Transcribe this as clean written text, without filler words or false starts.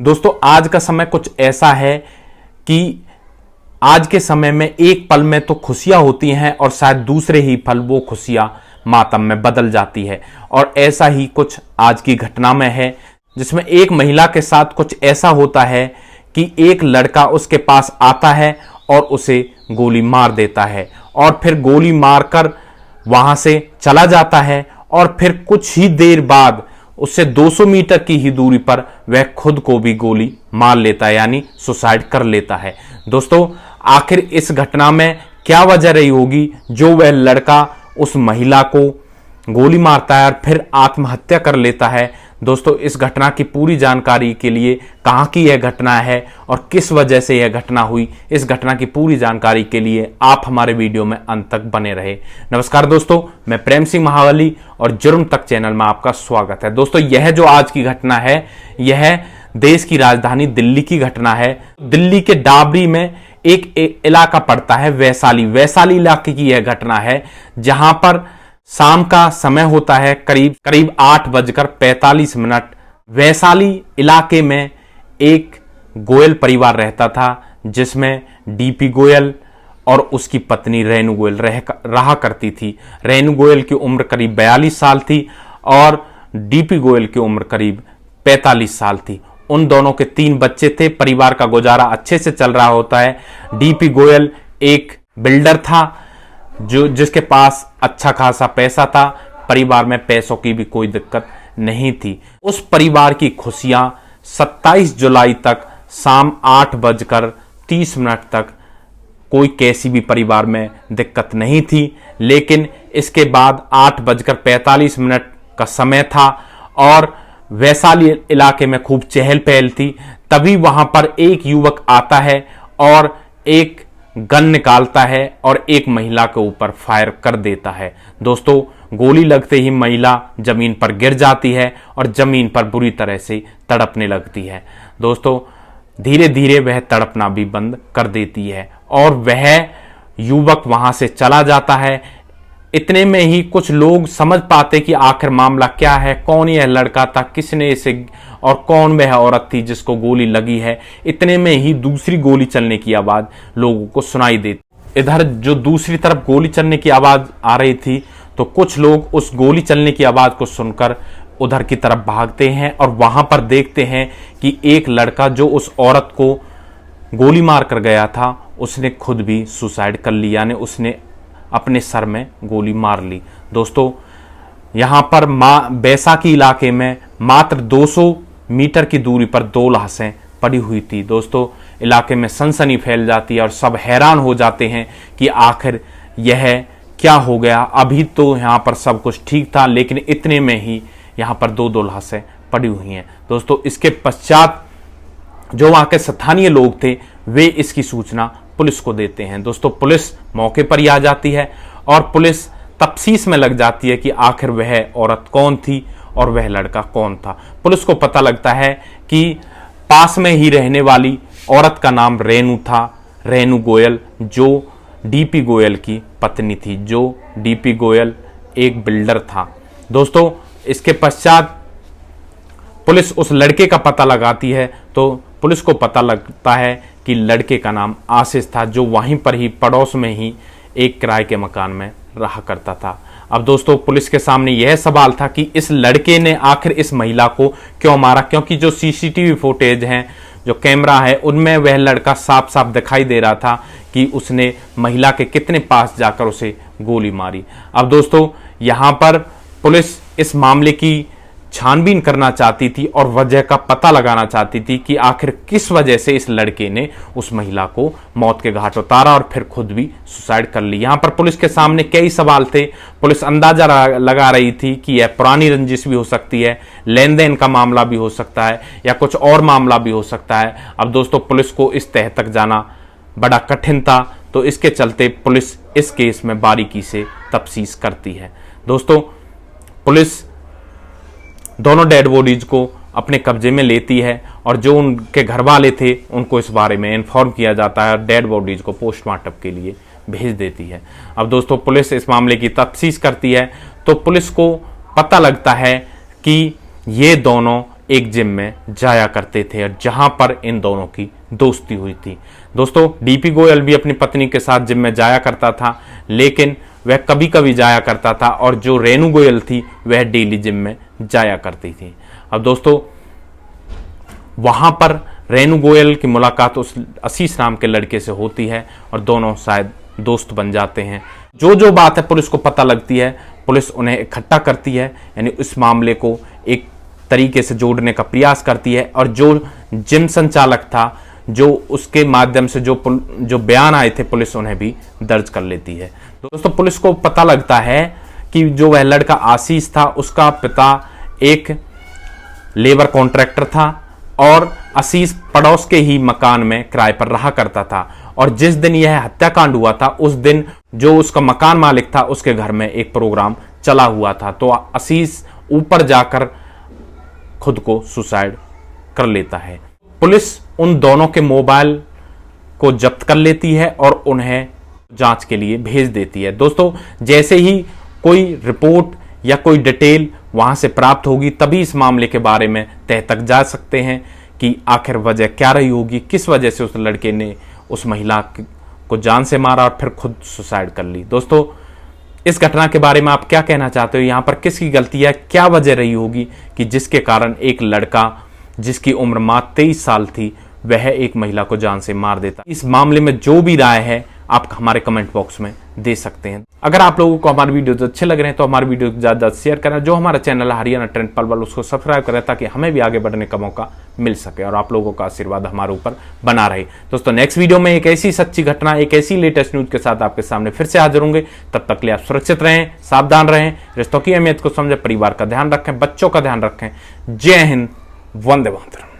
दोस्तों आज का समय कुछ ऐसा है कि आज के समय में एक पल में तो खुशियां होती हैं और शायद दूसरे ही पल वो खुशियां मातम में बदल जाती है। और ऐसा ही कुछ आज की घटना में है, जिसमें एक महिला के साथ कुछ ऐसा होता है कि एक लड़का उसके पास आता है और उसे गोली मार देता है और फिर गोली मारकर वहां से चला जाता है और फिर कुछ ही देर बाद उससे 200 मीटर की ही दूरी पर वह खुद को भी गोली मार लेता है, यानी सुसाइड कर लेता है। दोस्तों आखिर इस घटना में क्या वजह रही होगी जो वह लड़का उस महिला को गोली मारता है और फिर आत्महत्या कर लेता है। दोस्तों इस घटना की पूरी जानकारी के लिए कहां की यह घटना है और किस वजह से यह घटना हुई, इस घटना की पूरी जानकारी के लिए आप हमारे वीडियो में अंत तक बने रहे। नमस्कार दोस्तों, मैं प्रेम सिंह महावली और जुर्म तक चैनल में आपका स्वागत है। दोस्तों यह जो आज की घटना है यह देश की राजधानी दिल्ली की घटना है। दिल्ली के डाबरी में एक इलाका पड़ता है वैशाली इलाके की यह घटना है, जहां पर शाम का समय होता है करीब 8:45। वैशाली इलाके में एक गोयल परिवार रहता था, जिसमें डीपी गोयल और उसकी पत्नी रेनू गोयल रहा करती थी। रेनू गोयल की उम्र करीब 42 साल थी और डीपी गोयल की उम्र करीब 45 साल थी। उन दोनों के 3 बच्चे थे। परिवार का गुजारा अच्छे से चल रहा होता है। डीपी गोयल एक बिल्डर था जिसके पास अच्छा खासा पैसा था। परिवार में पैसों की भी कोई दिक्कत नहीं थी। उस परिवार की खुशियां 27 जुलाई तक शाम 8:30 तक कोई कैसी भी परिवार में दिक्कत नहीं थी। लेकिन इसके बाद 8:45 का समय था और वैशाली इलाके में खूब चहल पहल थी। तभी वहां पर एक युवक आता है और एक गन निकालता है और एक महिला के ऊपर फायर कर देता है। दोस्तों गोली लगते ही महिला जमीन पर गिर जाती है और जमीन पर बुरी तरह से तड़पने लगती है। दोस्तों धीरे धीरे वह तड़पना भी बंद कर देती है और वह युवक वहां से चला जाता है। इतने में ही कुछ लोग समझ पाते कि आखिर मामला क्या है, कौन यह लड़का था, किसने इसे और कौन वह औरत थी जिसको गोली लगी है। इतने में ही दूसरी गोली चलने की आवाज लोगों को सुनाई देती। इधर जो दूसरी तरफ गोली चलने की आवाज आ रही थी तो कुछ लोग उस गोली चलने की आवाज को सुनकर उधर की तरफ भागते हैं और वहां पर देखते हैं कि एक लड़का जो उस औरत को गोली मार कर गया था उसने खुद भी सुसाइड कर लिया, यानी उसने अपने सर में गोली मार ली। दोस्तों यहां पर बैसाखी इलाके में मात्र 200 मीटर की दूरी पर 2 लाशें पड़ी हुई थी। दोस्तों इलाके में सनसनी फैल जाती है और सब हैरान हो जाते हैं कि आखिर यह क्या हो गया। अभी तो यहां पर सब कुछ ठीक था, लेकिन इतने में ही यहां पर 2 लाशें पड़ी हुई हैं। दोस्तों इसके पश्चात जो वहां के स्थानीय लोग थे वे इसकी सूचना पुलिस को देते हैं। दोस्तों पुलिस मौके पर ही आ जाती है और पुलिस तफ्तीश में लग जाती है कि आखिर वह औरत कौन थी और वह लड़का कौन था। पुलिस को पता लगता है कि पास में ही रहने वाली औरत का नाम रेनू था, रेनू गोयल, जो डीपी गोयल की पत्नी थी, जो डीपी गोयल एक बिल्डर था। दोस्तों इसके पश्चात पुलिस उस लड़के का पता लगाती है तो पुलिस को पता लगता है कि लड़के का नाम आशीष था, जो वहीं पर ही पड़ोस में ही एक किराए के मकान में रहा करता था। अब दोस्तों पुलिस के सामने यह सवाल था कि इस लड़के ने आखिर इस महिला को क्यों मारा, क्योंकि जो सीसीटीवी फुटेज हैं, जो कैमरा है, उनमें वह लड़का साफ साफ दिखाई दे रहा था कि उसने महिला के कितने पास जाकर उसे गोली मारी। अब दोस्तों यहां पर पुलिस इस मामले की छानबीन करना चाहती थी और वजह का पता लगाना चाहती थी कि आखिर किस वजह से इस लड़के ने उस महिला को मौत के घाट उतारा और फिर खुद भी सुसाइड कर ली। यहां पर पुलिस के सामने कई सवाल थे। पुलिस अंदाजा लगा रही थी कि यह पुरानी रंजिश भी हो सकती है, लेन देन का मामला भी हो सकता है या कुछ और मामला भी हो सकता है। अब दोस्तों पुलिस को इस तह तक जाना बड़ा कठिन था, तो इसके चलते पुलिस इस केस में बारीकी से तफ्तीश करती है। दोस्तों पुलिस दोनों डेड बॉडीज को अपने कब्जे में लेती है और जो उनके घर वाले थे उनको इस बारे में इन्फॉर्म किया जाता है और डेड बॉडीज को पोस्टमार्टम के लिए भेज देती है। अब दोस्तों पुलिस इस मामले की तफ्तीश करती है तो पुलिस को पता लगता है कि ये दोनों एक जिम में जाया करते थे और जहां पर इन दोनों की दोस्ती हुई थी। दोस्तों, डीपी गोयल भी अपनी पत्नी के साथ जिम में जाया करता था, लेकिन वह कभी कभी जाया करता था और जो रेणु गोयल थी वह डेली जिम में जाया करती थी। अब दोस्तों, वहां पर रेणु गोयल की मुलाकात उस आशीष नाम के लड़के से होती है और दोनों शायद दोस्त बन जाते हैं। जो बात है पुलिस को पता लगती है, पुलिस उन्हें इकट्ठा करती है, यानी इस मामले को एक तरीके से जोड़ने का प्रयास करती है और जो जिम संचालक था, जो उसके माध्यम से जो बयान आए थे, पुलिस उन्हें भी दर्ज कर लेती है। दोस्तों, पुलिस को पता लगता है कि जो वह लड़का आशीष था, उसका पिता एक लेबर कॉन्ट्रैक्टर था और आशीष पड़ोस के ही मकान में किराए पर रहा करता था। और जिस दिन यह हत्याकांड हुआ था, उस दिन जो उसका मकान मालिक था, उसके घर में एक प्रोग्राम चला हुआ था, तो आशीष ऊपर जाकर खुद को सुसाइड कर लेता है। पुलिस उन दोनों के मोबाइल को जब्त कर लेती है और उन्हें जांच के लिए भेज देती है। दोस्तों, जैसे ही कोई रिपोर्ट या कोई डिटेल वहां से प्राप्त होगी, तभी इस मामले के बारे में तह तक जा सकते हैं कि आखिर वजह क्या रही होगी, किस वजह से उस लड़के ने उस महिला को जान से मारा और फिर खुद सुसाइड कर ली। दोस्तों, इस घटना के बारे में आप क्या कहना चाहते हो? यहां पर किसकी गलती है? क्या वजह रही होगी कि जिसके कारण एक लड़का जिसकी उम्र मात्र 23 साल थी, वह एक महिला को जान से मार देता? इस मामले में जो भी राय है आप हमारे कमेंट बॉक्स में दे सकते हैं। अगर आप लोगों को हमारे वीडियोस अच्छे लग रहे हैं तो हमारे वीडियो को ज्यादा शेयर करें। जो हमारा चैनल है हरियाणा ट्रेंड पल उसको सब्सक्राइब करें ताकि हमें भी आगे बढ़ने का मौका मिल सके और आप लोगों का आशीर्वाद हमारे ऊपर बना रहे। दोस्तों, नेक्स्ट वीडियो में एक ऐसी सच्ची घटना, एक ऐसी लेटेस्ट न्यूज के साथ आपके सामने फिर से हाजिर होंगे। तब तक के लिए आप सुरक्षित रहें, सावधान रहें, रिश्तों की अहमियत को समझें, परिवार का ध्यान रखें, बच्चों का ध्यान रखें। जय हिंद, वंदे मातरम।